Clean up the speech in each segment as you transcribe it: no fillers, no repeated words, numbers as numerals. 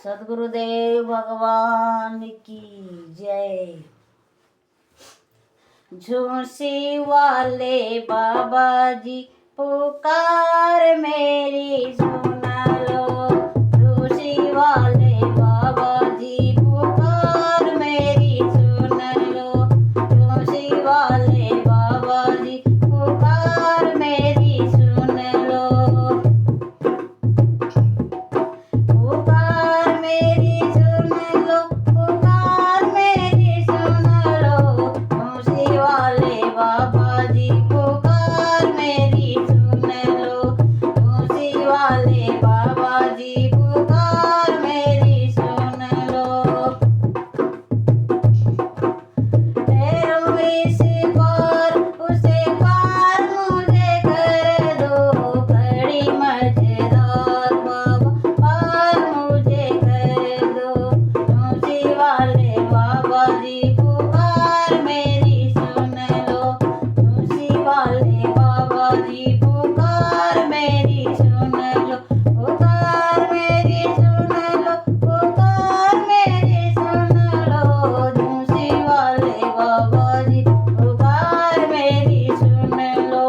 सदगुरुदेव भगवान की जय। झूसी वाले बाबा जी पुकार मेरी सुन लो। झूसी वाले बाबा जी पुकार मेरी सुन लो। झूसी वाले बाबा जी पुकार मेरी सुन लो। पुकार मेरी सुन लो। पुकार मेरी सुन लो। झूसी वाले बाबा जी पुकार मेरी सुन लो। झूसी वाले बाबा जी पुकार मेरी सुन लो। ठहरो इस बार उसे पार मुझे कर दो। बड़ी मजेदार बाबा पार मुझे कर दो। झूसी वाले बाबा जी पुकार मेरी सुन लो। झूसी वाले बाबा जी पुकार मेरी सुन लो। पुकार मेरी सुन लो। पुकार मेरी सुन लो। झूसी वाले बाबा जी पुकार मेरी सुन लो।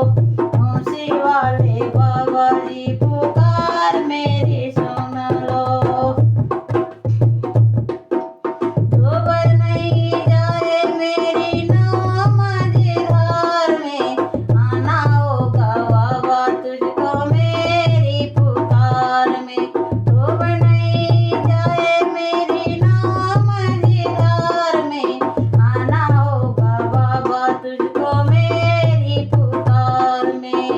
झूसी वाले बाबा जी पुकार मेरी सुन लो। डूबल नहीं जाए मेरी नाव मझधार में। आना होगा बाबा तुझको मेरी पुकार में। डूब नहीं जाए मेरी नाव मझधार में। आना होगा बाबा तुझको मेरी पुकार में।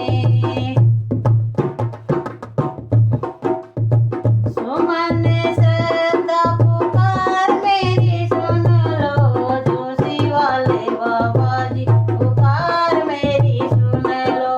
सुमन श्रद्धा पुकार मेरी सुन लो। झूसी वाले बाबा जी पुकार मेरी सुन लो।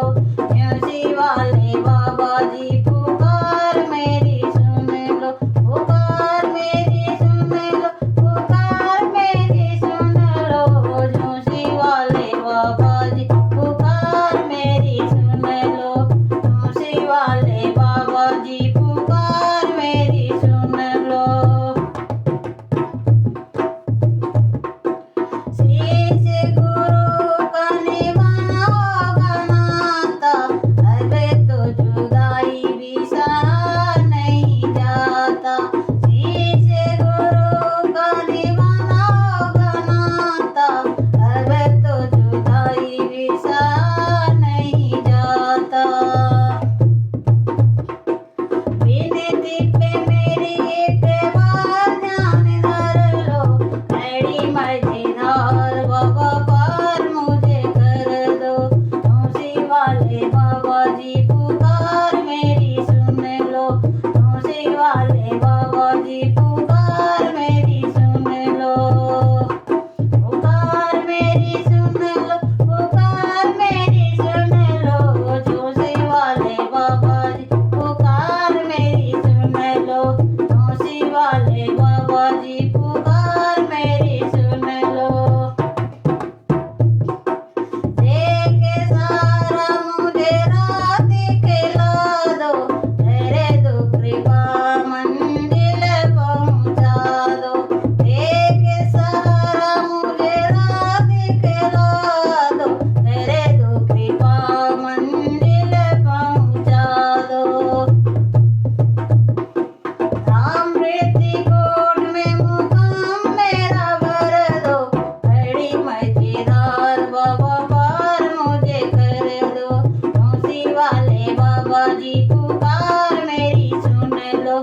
झूसी वाले बाबा जी पुकार मेरी सुन लो। पुकार मेरी सुन लो। पुकार मेरी सुन लो। झूसी वाले बाबा जी पुकार मेरी सुन लो। झूसी वाले बाबा जी पुकार मेरी सुन लो। शीश गुरु का निभाना होगा नाता। अबे तो जुदाई भी सहा नहीं जाता। शीश गुरु का निभाना होगा नाता। अबे तो जुदाई भी सहा नहीं जाता। विनती पे मेरी एक बार ध्यान धर लो। बड़ी मजेदार बाबा पार मुझे कर दो। झूसी वाले बाबा जी पुकार मेरी सुन लो। झूसी वाले बाबा जी पुकार मेरी सुन लो। पुकार मेरी सुन लो। पुकार मेरी सुन लो। झूसी वाले बाबा जी पुकार मेरी सुन लो। झूसी वाले बाबा जी पुकार मेरी सुन लो। देके सारा मुझे राह दिखला दो। तेरे दो कृपा मंजिल पहुंचा दो। देके सारा मुझे राह दिखला दो। तेरे दो कृपा मंजिल पहुंचा दो। अमृति कोट में मुकाम मेरा भर दो। बड़ी मजेदार बाबा पार मुझे कर दो। झूसी वाले बाबा जी पुकार मेरी सुन लो।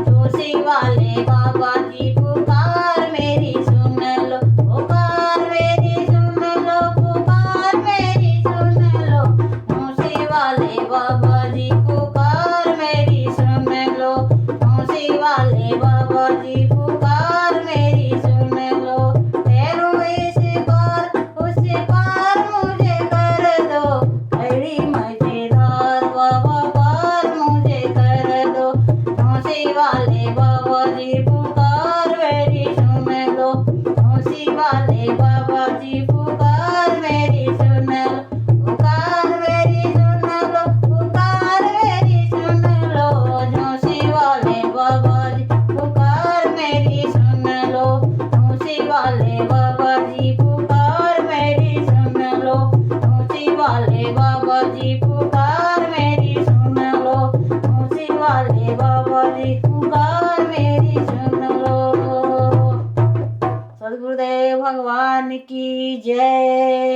झूसी वाले बाबा जी पुकार मेरी सुन लो। पुकार मेरी सुन लो। पुकार मेरी सुन लो। झूसी वाले बाबा जी पुकार मेरी सुन लो। झूसी वाले बाबा जी पुकार मेरी सुन लो। ठहरो इस बार उस पार मुझे कर दो। बड़ी मजेदार बाबा पार मुझे कर दो। झूसी वाले बाबा जी पुकार मेरी वाले बाबा जी पुकार मेरी सुन लो, मूसी वाले बाबा जी पुकार मेरी सुन लो, मूसी वाले बाबा जी पुकार मेरी सुन लो। सद्गुरुदेव भगवान की जय।